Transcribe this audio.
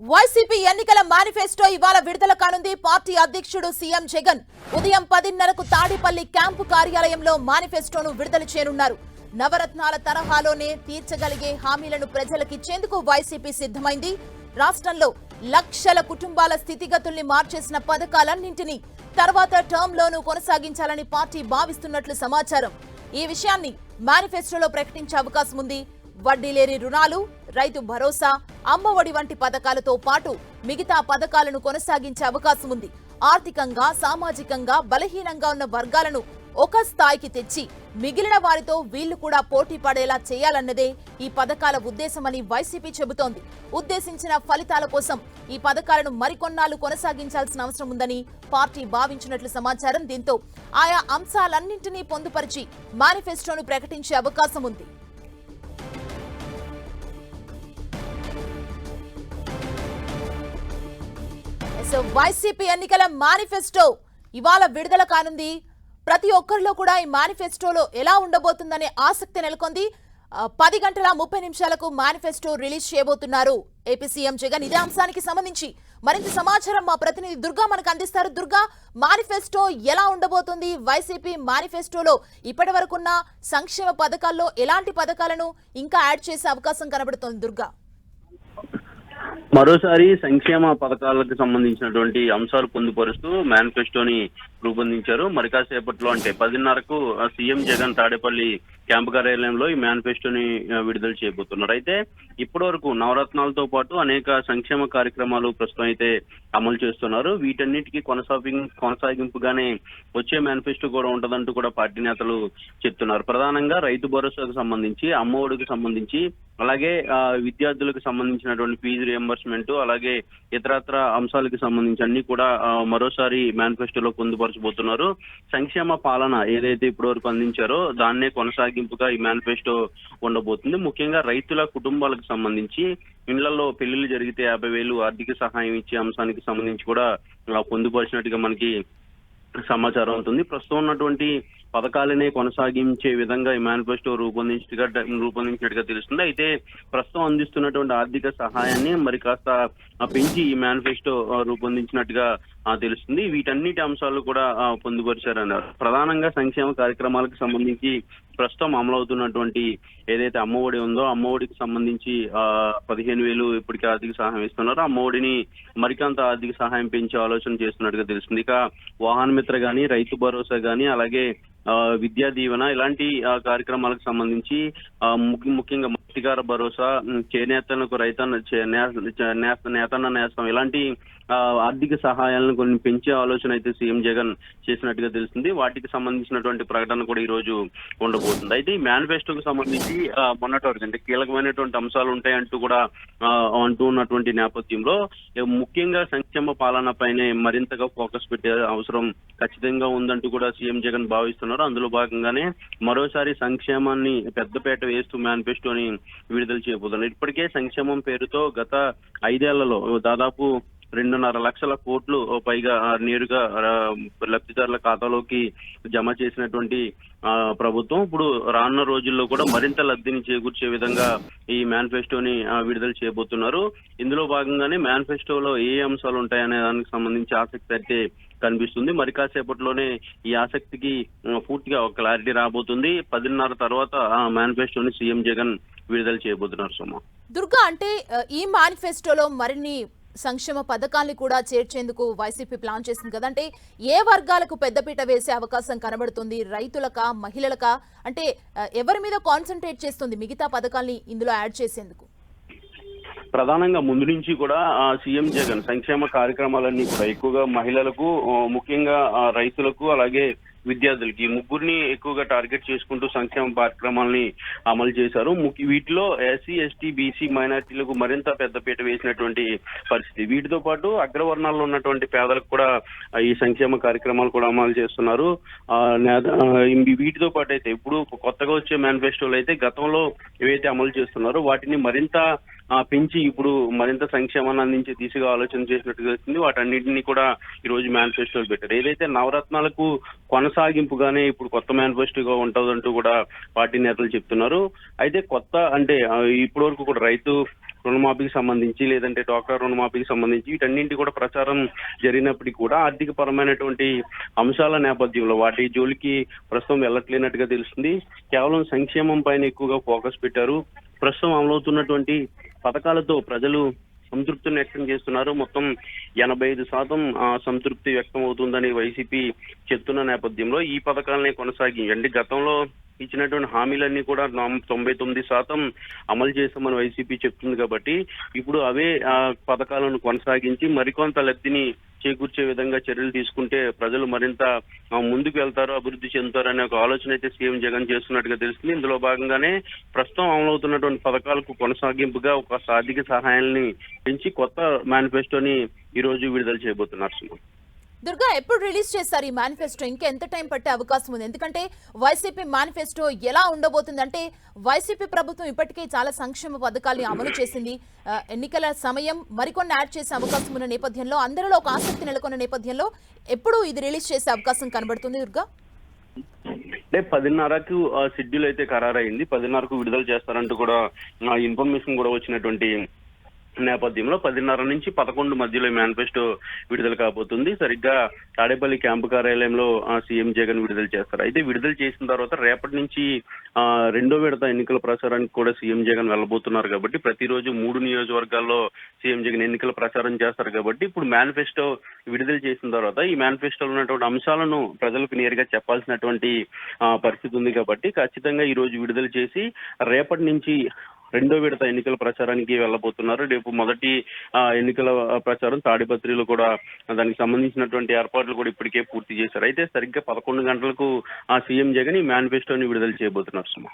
YCP ఎన్నికల manifesto ఇవాళ విడుదల కానుంది. పార్టీ అధ్యక్షుడు సీఎం జగన్ ఉదయం 10:30కు తాడేపల్లి క్యాంపు కార్యాలయంలో మేనిఫెస్టోను విడుదల చేయనున్నారు. నవరత్నాల తరహాలోనే తీర్చగలిగే హామీలను ప్రజలకిచ్చేందుకు వైసీపీ సిద్ధమైంది. రాష్ట్రంలో లక్షల కుటుంబాల స్థితిగతుల్ని మార్చేసిన పథకాలన్నింటినీ తర్వాత టర్మ్లోనూ కొనసాగించాలని పార్టీ భావిస్తున్నట్లు సమాచారం. ఈ విషయాన్ని మేనిఫెస్టోలో ప్రకటించే అవకాశం ఉంది. వడ్డీ లేని రుణాలు, రైతు భరోసా, అమ్మఒడి వంటి పథకాలతో పాటు మిగతా పథకాలను కొనసాగించే అవకాశం ఉంది. ఆర్థికంగా, సామాజికంగా బలహీనంగా ఉన్న వర్గాలను ఒక స్థాయికి తెచ్చి మిగిలిన వారితో వీళ్లు కూడా పోటీ పడేలా చేయాలన్నదే ఈ పథకాల ఉద్దేశమని వైసీపీ చెబుతోంది. ఉద్దేశించిన ఫలితాల కోసం ఈ పథకాలను మరికొన్నాళ్లు కొనసాగించాల్సిన అవసరం ఉందని పార్టీ భావించినట్లు సమాచారం. దీంతో ఆయా అంశాలన్నింటినీ పొందుపరిచి మేనిఫెస్టోను ప్రకటించే అవకాశం ఉంది. వైసీపీ ఎన్నికల మేనిఫెస్టో ఇవాళ విడుదల కానుంది. ప్రతి ఒక్కరిలో కూడా ఈ మేనిఫెస్టోలో ఎలా ఉండబోతుందనే ఆసక్తి నెలకొంది. 10:30 మేనిఫెస్టో రిలీజ్ చేయబోతున్నారు ఏపీ సీఎం జగన్. ఇదే అంశానికి సంబంధించి మరింత సమాచారం మా ప్రతినిధి దుర్గా మనకు అందిస్తారు. దుర్గా, మేనిఫెస్టో ఎలా ఉండబోతుంది? వైసీపీ మేనిఫెస్టోలో ఇప్పటి వరకున్న సంక్షేమ పథకాల్లో ఎలాంటి పథకాలను ఇంకా యాడ్ చేసే అవకాశం కనబడుతోంది? దుర్గా, మరోసారి సంక్షేమ పథకాలకు సంబంధించినటువంటి అంశాలు పొందుపరుస్తూ మేనిఫెస్టోని రూపొందించారు. మరి కాసేపట్లో అంటే 10:30కు సీఎం జగన్ తాడేపల్లి క్యాంపు కార్యాలయంలో ఈ మేనిఫెస్టోని విడుదల చేయబోతున్నారు. అయితే ఇప్పటి వరకు నవరత్నాలతో పాటు అనేక సంక్షేమ కార్యక్రమాలు ప్రస్తుతం అయితే అమలు చేస్తున్నారు. వీటన్నిటికీ కొనసాగింపుగానే వచ్చే మేనిఫెస్టో కూడా ఉంటదంటూ కూడా పార్టీ నేతలు చెప్తున్నారు. ప్రధానంగా రైతు భరోసాకు సంబంధించి, అమ్మఒడికి సంబంధించి, అలాగే విద్యార్థులకు సంబంధించినటువంటి ఫీజు రియంబర్స్మెంట్, అలాగే ఇతరత్ర అంశాలకు సంబంధించి అన్ని కూడా మరోసారి మేనిఫెస్టోలో పొందుపరచబోతున్నారు. సంక్షేమ పాలన ఏదైతే ఇప్పటి వరకు అందించారో దాన్నే కొనసాగింపుగా ఈ మేనిఫెస్టో ఉండబోతుంది. ముఖ్యంగా రైతుల కుటుంబాలకు సంబంధించి ఇళ్లలో పెళ్లిళ్లు జరిగితే 50,000 ఆర్థిక సహాయం ఇచ్చే అంశానికి సంబంధించి కూడా పొందుపరిచినట్టుగా మనకి సమాచారం ఉంటుంది. ప్రస్తుతం ఉన్నటువంటి పథకాలనే కొనసాగించే విధంగా ఈ మేనిఫెస్టో రూపొందించినట్టుగా తెలుస్తుంది. అయితే ప్రస్తుతం అందిస్తున్నటువంటి ఆర్థిక సహాయాన్ని మరి కాస్త పెంచి ఈ మేనిఫెస్టో రూపొందించినట్టుగా తెలుస్తుంది. వీటన్నిటి అంశాలు కూడా పొందుపరిచారన్నారు. ప్రధానంగా సంక్షేమ కార్యక్రమాలకు సంబంధించి ప్రస్తుతం అమలవుతున్నటువంటి ఏదైతే అమ్మఒడి ఉందో అమ్మఒడికి సంబంధించి 15,000 ఇప్పటికీ ఆర్థిక సహాయం ఇస్తున్నారు. అమ్మఒడిని మరికంత ఆర్థిక సహాయం పెంచే ఆలోచన చేస్తున్నట్టుగా తెలుస్తుంది. ఇక వాహన మిత్ర గాని, రైతు భరోసా గాని, అలాగే విద్యా దీవెన ఇలాంటి కార్యక్రమాలకు సంబంధించి ముఖ్యంగా మత్స్యకార భరోసా, చేనేతలకు నేతన్న నేస్తం ఇలాంటి ఆర్థిక సహాయాలను కొన్ని పెంచే ఆలోచన అయితే సీఎం జగన్ చేసినట్టుగా తెలుస్తుంది. వాటికి సంబంధించినటువంటి ప్రకటన కూడా ఈ రోజు ఉండబోతుంది. అయితే ఈ మేనిఫెస్టోకి సంబంధించి మొన్నటి వరకు అంటే కీలకమైనటువంటి అంశాలు ఉంటాయంటూ కూడా అంటూ ఉన్నటువంటి నేపథ్యంలో ముఖ్యంగా సంక్షేమ పాలన పైనే మరింతగా ఫోకస్ పెట్టే అవసరం ఖచ్చితంగా ఉందంటూ కూడా సీఎం జగన్ భావిస్తున్నారు. అందులో భాగంగానే మరోసారి సంక్షేమాన్ని పెద్దపేట వేస్తూ మేనిఫెస్టోని విడుదల చేయబోతున్నారు. ఇప్పటికే సంక్షేమం పేరుతో గత 5 ఏళ్లలో దాదాపు 2.5 లక్షల కోట్లు పైగా నేరుగా లబ్ధిదారుల ఖాతాలోకి జమ చేసినటువంటి ప్రభుత్వం ఇప్పుడు రానున్న రోజుల్లో కూడా మరింత లబ్ధిని చేకూర్చే విధంగా ఈ మేనిఫెస్టోని విడుదల చేయబోతున్నారు. ఇందులో భాగంగానే మేనిఫెస్టోలో ఏ అంశాలు ఉంటాయనే దానికి సంబంధించి ఆసక్తి అయితే కనిపిస్తుంది. మరి కాసేపట్లోనే ఈ ఆసక్తికి పూర్తిగా ఒక క్లారిటీ రాబోతుంది. 10:30 తర్వాత మేనిఫెస్టోని సీఎం జగన్ విడుదల చేయబోతున్నారు. సుమా, దుర్గా, అంటే ఈ మేనిఫెస్టోలో మరిన్ని సంక్షేమ పథకాల్ని కూడా చేర్చేందుకు వైసీపీ ప్లాన్ చేసింది కదా, అంటే ఏ వర్గాలకు పెద్దపీట వేసే అవకాశం కనబడుతుంది? రైతులకా, మహిళలకా? అంటే ఎవరి మీద కాన్సన్ట్రేట్ చేస్తుంది మిగతా పథకాల్ని ఇందులో యాడ్ చేసేందుకు? ప్రధానంగా ముందు నుంచి కూడా సీఎం జగన్ సంక్షేమ కార్యక్రమాలన్నీ కూడా ఎక్కువగా మహిళలకు, ముఖ్యంగా రైతులకు, అలాగే విద్యార్థులకి ఈ ముగ్గురిని ఎక్కువగా టార్గెట్ చేసుకుంటూ సంక్షేమ కార్యక్రమాలని అమలు చేశారు. వీటిలో ఎస్సీ, ఎస్టీ, బీసీ మైనార్టీలకు మరింత పెద్దపీట వేసినటువంటి పరిస్థితి. వీటితో పాటు అగ్రవర్ణాల్లో ఉన్నటువంటి పేదలకు కూడా ఈ సంక్షేమ కార్యక్రమాలు కూడా అమలు చేస్తున్నారు. వీటితో పాటు అయితే ఇప్పుడు కొత్తగా వచ్చే మేనిఫెస్టోలు అయితే గతంలో ఏవైతే అమలు చేస్తున్నారో వాటిని మరింత పెంచి ఇప్పుడు మరింత సంక్షేమాన్ని అందించే దిశగా ఆలోచన చేసినట్టుగా వస్తుంది. వాటన్నింటినీ కూడా ఈ రోజు మేనిఫెస్టోలు పెట్టారు. ఏదైతే నవరత్నాలకు కొనసాగింపుగానే ఇప్పుడు కొత్త మేనిఫెస్టోగా ఉంటుందంటూ కూడా పార్టీ నేతలు చెప్తున్నారు. అయితే కొత్త అంటే ఇప్పటి వరకు కూడా రైతు రుణమాఫీకి సంబంధించి లేదంటే డ్వాక్రా రుణమాఫీకి సంబంధించి వీటన్నింటి కూడా ప్రచారం జరిగినప్పటికీ కూడా ఆర్థిక పరమైనటువంటి అంశాల నేపథ్యంలో వాటి జోలికి ప్రస్తుతం వెళ్ళట్లేనట్టుగా తెలుస్తుంది. కేవలం సంక్షేమం పైన ఎక్కువగా ఫోకస్ పెట్టారు. ప్రస్తుతం అమలవుతున్నటువంటి పథకాలతో ప్రజలు సంతృప్తిని వ్యక్తం చేస్తున్నారు. మొత్తం 85% సంతృప్తి వ్యక్తం అవుతుందని వైసీపీ చెప్తున్న నేపథ్యంలో ఈ పథకాలనే కొనసాగించండి. గతంలో ఇచ్చినటువంటి హామీలన్నీ కూడా 99% అమలు చేస్తామని వైసీపీ చెప్తుంది కాబట్టి ఇప్పుడు అవే పథకాలను కొనసాగించి మరికొంత లబ్ధిని చేకూర్చే విధంగా చర్యలు తీసుకుంటే ప్రజలు మరింత ముందుకు వెళ్తారు, అభివృద్ధి చెందుతారు అనే ఒక ఆలోచన అయితే సీఎం జగన్ చేస్తున్నట్టుగా తెలుస్తుంది. ఇందులో భాగంగానే ప్రస్తుతం అమలవుతున్నటువంటి పథకాలకు కొనసాగింపుగా ఒక ఆర్థిక సహాయాన్ని పెంచి కొత్త మేనిఫెస్టోని ఈ రోజు విడుదల చేయబోతున్నారు. సుమన్, దుర్గా, ఎప్పుడు రిలీజ్ చేస్తారు ఈ మేనిఫెస్టో? ఇంకా ఎంత టైం పట్టే అవకాశం ఉంది? ఎందుకంటే వైసీపీ మేనిఫెస్టో ఎలా ఉండబోతుంది అంటే, వైసీపీ ప్రభుత్వం ఇప్పటికే చాలా సంక్షేమ పథకాల్ని అమలు చేసింది. ఎన్నికల సమయం మరికొన్ని యాడ్ చేసే అవకాశం ఉన్న నేపథ్యంలో, అందరిలో ఒక ఆసక్తి నెలకొన్న నేపథ్యంలో ఎప్పుడు ఇది రిలీజ్ చేసే అవకాశం కనబడుతుంది దుర్గా? అంటే 10:30కు షెడ్యూల్ అయితే ఖరారైంది. 10:30కు విడుదల చేస్తారంటూ కూడా ఇన్ఫర్మేషన్ కూడా వచ్చినటువంటి నేపథ్యంలో 10:30 నుంచి 11 మధ్యలో మేనిఫెస్టో విడుదల కాబోతుంది. సరిగ్గా తాడేపల్లి క్యాంపు కార్యాలయంలో సీఎం జగన్ విడుదల చేస్తారు. అయితే విడుదల చేసిన తర్వాత రేపటి నుంచి రెండో విడత ఎన్నికల ప్రచారానికి కూడా సీఎం జగన్ వెళ్ళబోతున్నారు కాబట్టి ప్రతిరోజు 3 నియోజకవర్గాల్లో సీఎం జగన్ ఎన్నికల ప్రచారం చేస్తారు కాబట్టి ఇప్పుడు మేనిఫెస్టో విడుదల చేసిన తర్వాత ఈ మేనిఫెస్టోలో ఉన్నటువంటి అంశాలను ప్రజలకు నేరుగా చెప్పాల్సినటువంటి పరిస్థితి ఉంది కాబట్టి ఖచ్చితంగా ఈ రోజు విడుదల చేసి రేపటి నుంచి రెండో విడత ఎన్నికల ప్రచారానికి వెళ్ళబోతున్నారు. రేపు మొదటి ఎన్నికల ప్రచారం తాడిపత్రిలో కూడా దానికి సంబంధించినటువంటి ఏర్పాట్లు కూడా ఇప్పటికే పూర్తి చేశారు. అయితే సరిగ్గా 11 గంటలకు సీఎం జగన్ ఈ మేనిఫెస్టోని విడుదల చేయబోతున్నారు. సుమా.